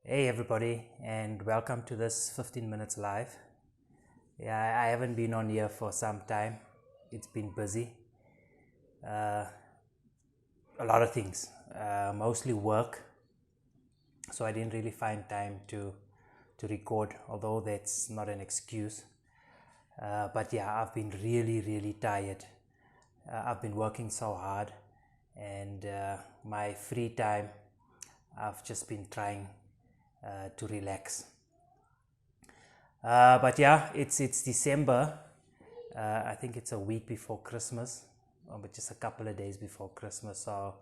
Hey everybody, and welcome to this 15 minutes live. Yeah, I haven't been on here for some time. It's been busy. Uh, a lot of things, mostly work. So I didn't really find time to record, although that's not an excuse. But yeah, I've been really tired. I've been working so hard, and my free time, I've just been trying to relax. But yeah, it's December. I think it's a week before Christmas, but just a couple of days before Christmas. So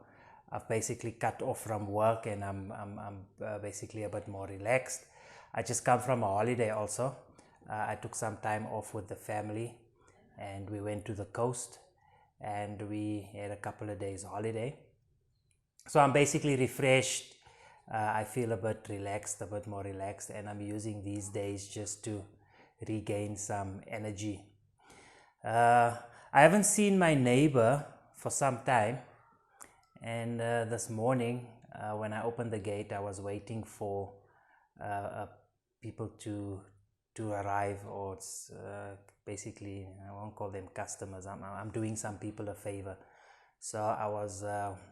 I've basically cut off from work, and I'm basically a bit more relaxed. I just come from a holiday also. I took some time off with the family, and we went to the coast, and we had a couple of days holiday. So I'm basically refreshed. I feel a bit relaxed, a bit more relaxed, and I'm using these days just to regain some energy. uh, I haven't seen my neighbor for some time, and this morning, when I opened the gate, I was waiting for people to arrive, or it's basically, I won't call them customers. I'm doing some people a favor, so I was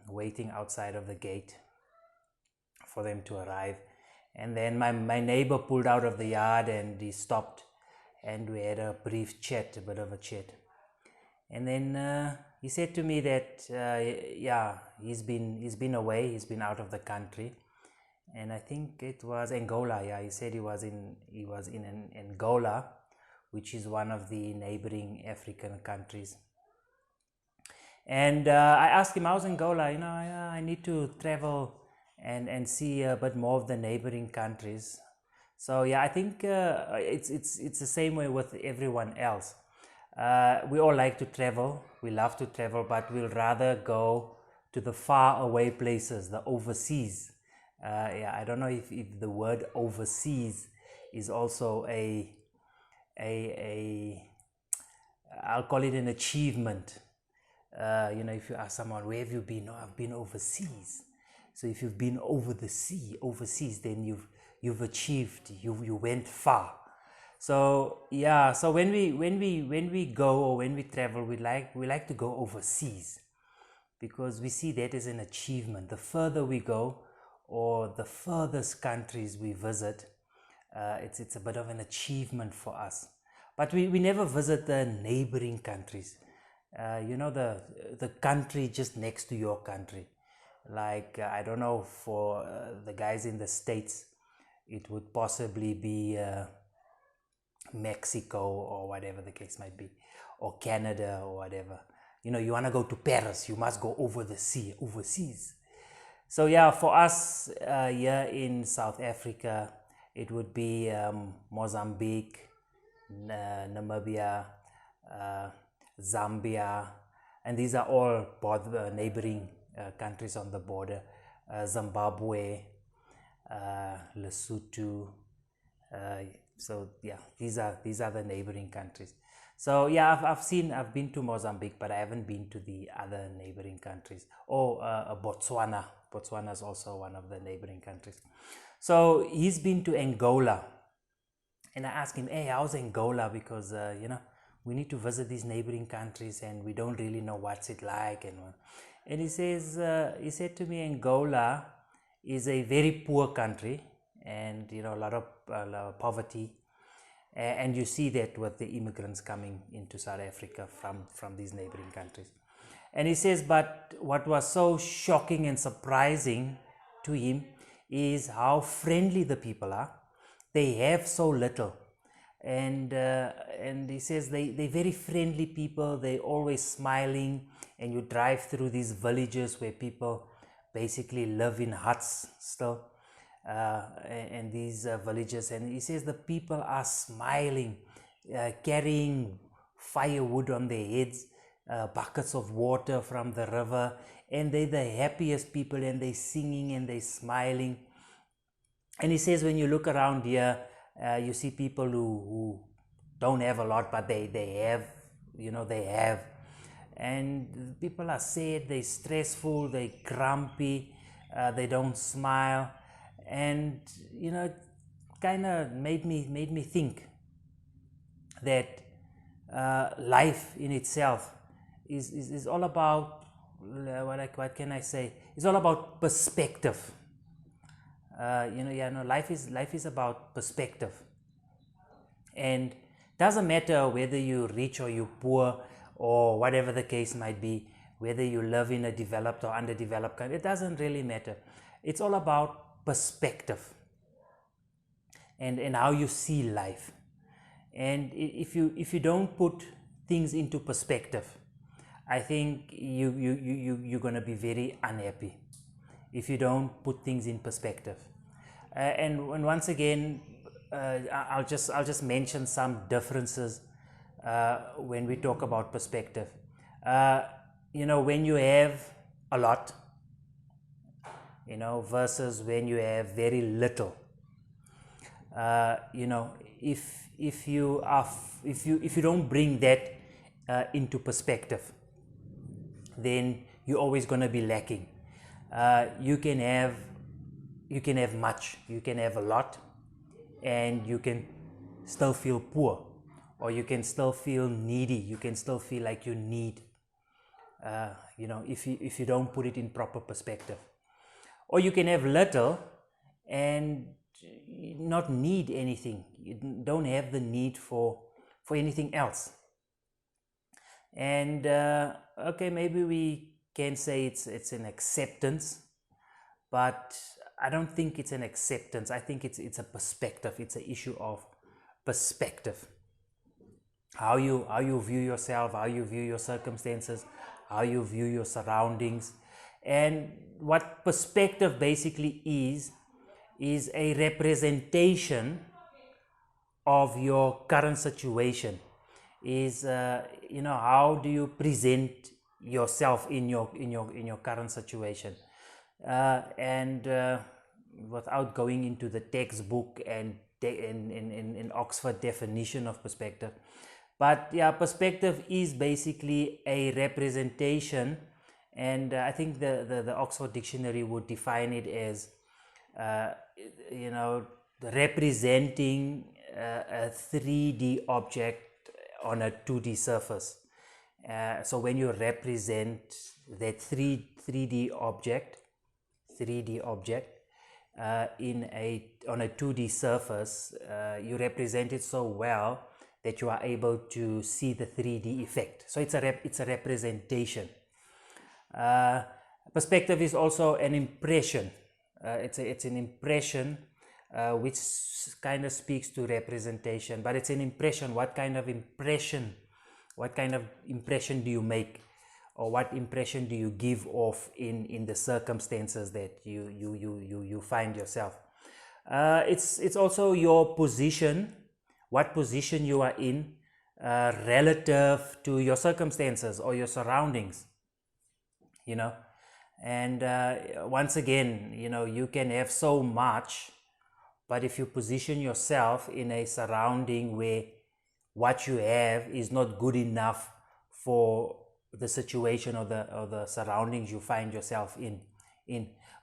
waiting outside of the gate for them to arrive, and then my neighbor pulled out of the yard, and he stopped, and we had a brief chat, a bit of a chat. And then he said to me that yeah, he's been away, he's been out of the country, and I think it was Angola. Yeah, he said he was in Angola, which is one of the neighboring African countries. And I asked him, how's Angola? I need to travel and see a bit more of the neighboring countries. So yeah, I think it's the same way with everyone else. We all like to travel. We love to travel, but we'll rather go to the far away places, the overseas. Yeah, I don't know if the word overseas is also a I'll call it an achievement. If you ask someone, where have you been? No, I've been overseas. So if you've been over the sea, overseas, then you've achieved. You went far. So yeah, so when we go, or when we travel, we like to go overseas, because we see that as an achievement. The further we go, or the furthest countries we visit, it's a bit of an achievement for us. But we never visit the neighboring countries. The country just next to your country. Like I don't know, for the guys in the States, it would possibly be Mexico, or whatever the case might be, or Canada, or whatever. You want to go to Paris, you must go over the sea, overseas. So yeah, for us here in South Africa, it would be Mozambique, Namibia, uh, Zambia, and these are all neighboring countries on the border. Zimbabwe, Lesotho. Uh, so yeah, these are the neighboring countries. So yeah, I've been to Mozambique, but I haven't been to the other neighboring countries. Oh, Botswana. Botswana is also one of the neighboring countries. So he's been to Angola, and I asked him, "Hey, how's Angola? Because we need to visit these neighboring countries, and we don't really know what's it like." And he said to me, Angola is a very poor country, and a lot of poverty, and you see that with the immigrants coming into South Africa from these neighboring countries. And he says, but what was so shocking and surprising to him is how friendly the people are. They have so little, and he says they're very friendly people. They're always smiling, and you drive through these villages where people basically live in huts still, and these villages, and he says the people are smiling, carrying firewood on their heads, buckets of water from the river, and they're the happiest people, and they're singing and they're smiling. And he says, when you look around here, you see people who don't have a lot, but they have, they have. And people are sad, they're stressful, they're grumpy, they don't smile. And it kind of made me think that life in itself is all about what can I say? It's all about perspective. Life is about perspective, and doesn't matter whether you're rich or you're poor or whatever the case might be, whether you live in a developed or underdeveloped country. It doesn't really matter. It's all about perspective and how you see life. And if you don't put things into perspective, I think you're going to be very unhappy if you don't put things in perspective. And once again, I'll just mention some differences when we talk about perspective. When you have a lot, versus when you have very little. If you don't bring that into perspective, then you're always going to be lacking. You can have much, you can have a lot, and you can still feel poor, or you can still feel needy, you can still feel like you need, if you don't put it in proper perspective. Or you can have little and not need anything. You don't have the need for anything else. And okay, maybe we can say it's an acceptance, but I don't think it's an acceptance. I think it's a perspective. It's an issue of perspective. How you view yourself, how you view your circumstances, how you view your surroundings. And what perspective basically is a representation of your current situation. Is how do you present yourself in your current situation, and without going into the textbook and in Oxford definition of perspective, but yeah, perspective is basically a representation, and I think the Oxford Dictionary would define it as representing a 3D object on a 2D surface. So when you represent that 3D object on a 2D surface, you represent it so well that you are able to see the 3D effect. So it's a representation. Perspective is also an impression. It's an impression which kind of speaks to representation, but it's an impression. What kind of impression do you make, or what impression do you give off in the circumstances that you find yourself? It's also your position, what position you are in relative to your circumstances or your surroundings, and once again, you can have so much, but if you position yourself in a surrounding where what you have is not good enough for the situation or the surroundings you find yourself in.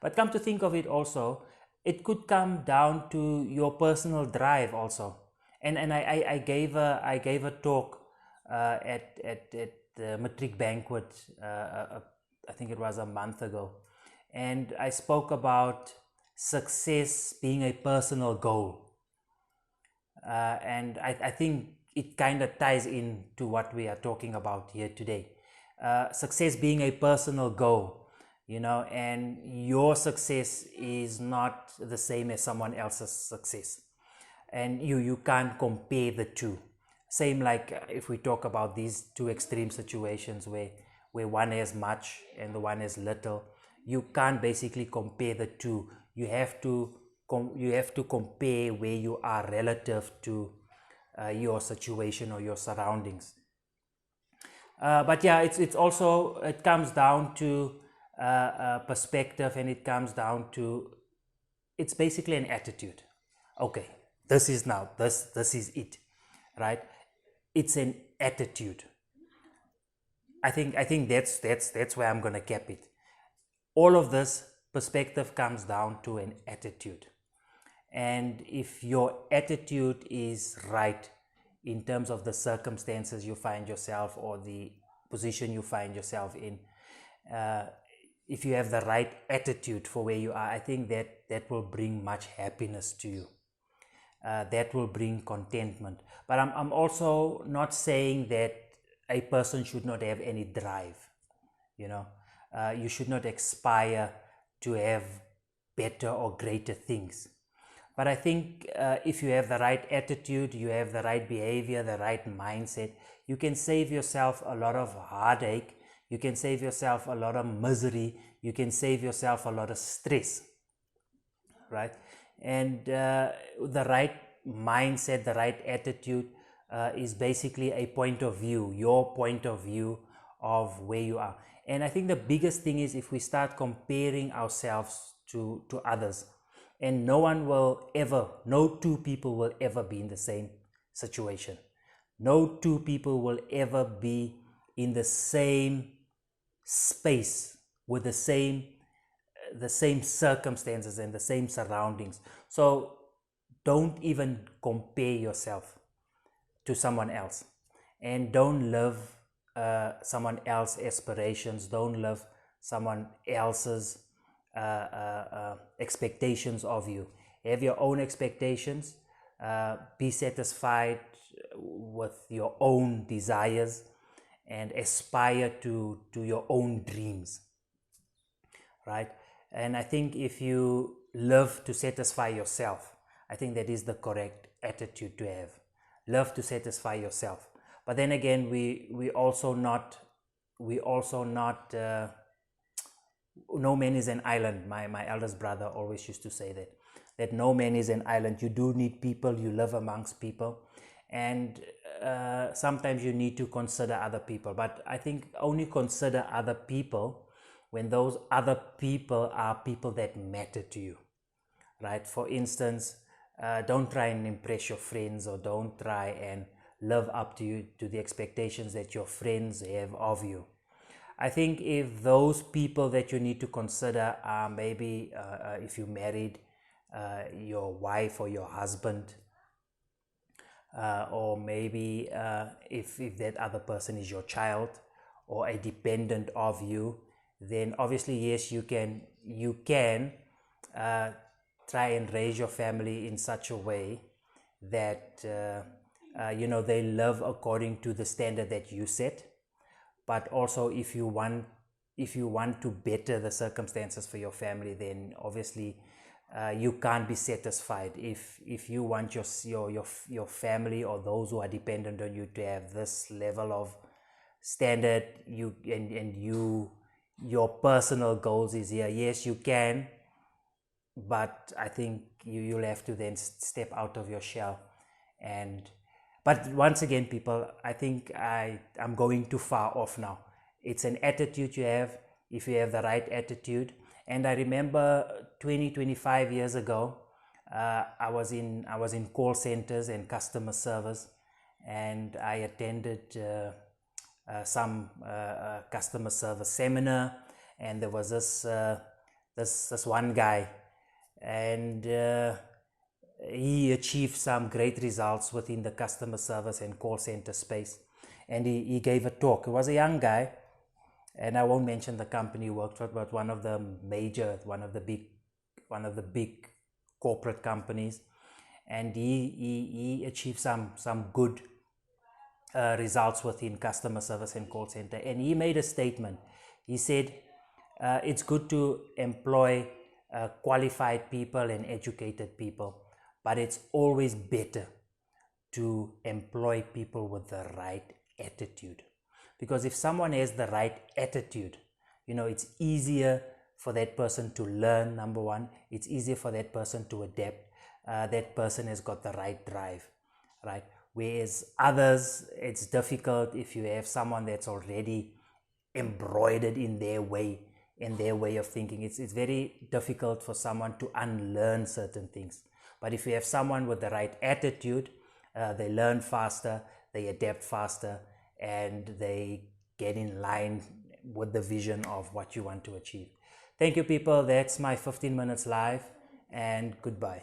But come to think of it also, it could come down to your personal drive also. And I gave a talk at the Matric Banquet, I think it was a month ago, and I spoke about success being a personal goal, and I think it kind of ties into what we are talking about here today. Success being a personal goal, and your success is not the same as someone else's success, and you can't compare the two. Same like if we talk about these two extreme situations where one has much and the one has little, you can't basically compare the two. You have to compare where you are relative to your situation or your surroundings. But yeah, it comes down to perspective, and it comes down to, it's basically an attitude. Okay, this is it, right? It's an attitude. I think that's where I'm gonna cap it. All of this perspective comes down to an attitude. And if your attitude is right in terms of the circumstances you find yourself or the position you find yourself in, if you have the right attitude for where you are, I think that will bring much happiness to you. That will bring contentment. But I'm also not saying that a person should not have any drive. You know, you should not aspire to have better or greater things. But I think if you have the right attitude, you have the right behavior, the right mindset, you can save yourself a lot of heartache, you can save yourself a lot of misery, you can save yourself a lot of stress, right? And the right mindset, the right attitude is basically a point of view, your point of view of where you are. And I think the biggest thing is if we start comparing ourselves to others, and no two people will ever be in the same situation. No two people will ever be in the same space with the same circumstances and the same surroundings. So don't even compare yourself to someone else, and don't live someone else's aspirations, don't live someone else's expectations of you. Have your own expectations, be satisfied with your own desires, and aspire to your own dreams, right? And I think if you live to satisfy yourself, I think that is the correct attitude to have. Love to satisfy yourself. But then again, we also not no man is an island. My eldest brother always used to say that no man is an island. You do need people, you live amongst people, and sometimes you need to consider other people. But I think only consider other people when those other people are people that matter to you, right? For instance, don't try and impress your friends, or don't try and live up to the expectations that your friends have of you. I think if those people that you need to consider are maybe if you married, your wife or your husband, or maybe if that other person is your child or a dependent of you, then obviously yes, you can try and raise your family in such a way that they live according to the standard that you set. But also if you want to better the circumstances for your family, then obviously you can't be satisfied if you want your family or those who are dependent on you to have this level of standard. Your personal goals is here. Yes, you can, but I think you'll have to then step out of your shell. But once again, people, I think I'm going too far off now. It's an attitude you have, if you have the right attitude. And I remember 25 years ago, I was in call centers and customer service, and I attended some customer service seminar, and there was this one guy, and he achieved some great results within the customer service and call center space. And he gave a talk. He was a young guy, and I won't mention the company he worked for, but one of the big corporate companies. And he achieved some good results within customer service and call center. And he made a statement. He said, it's good to employ qualified people and educated people, but it's always better to employ people with the right attitude. Because if someone has the right attitude, it's easier for that person to learn, number one. It's easier for that person to adapt. That person has got the right drive, right? Whereas others, it's difficult if you have someone that's already embroidered in their way of thinking. It's very difficult for someone to unlearn certain things. But if you have someone with the right attitude, they learn faster, they adapt faster, and they get in line with the vision of what you want to achieve. Thank you, people. That's my 15 minutes live, and goodbye.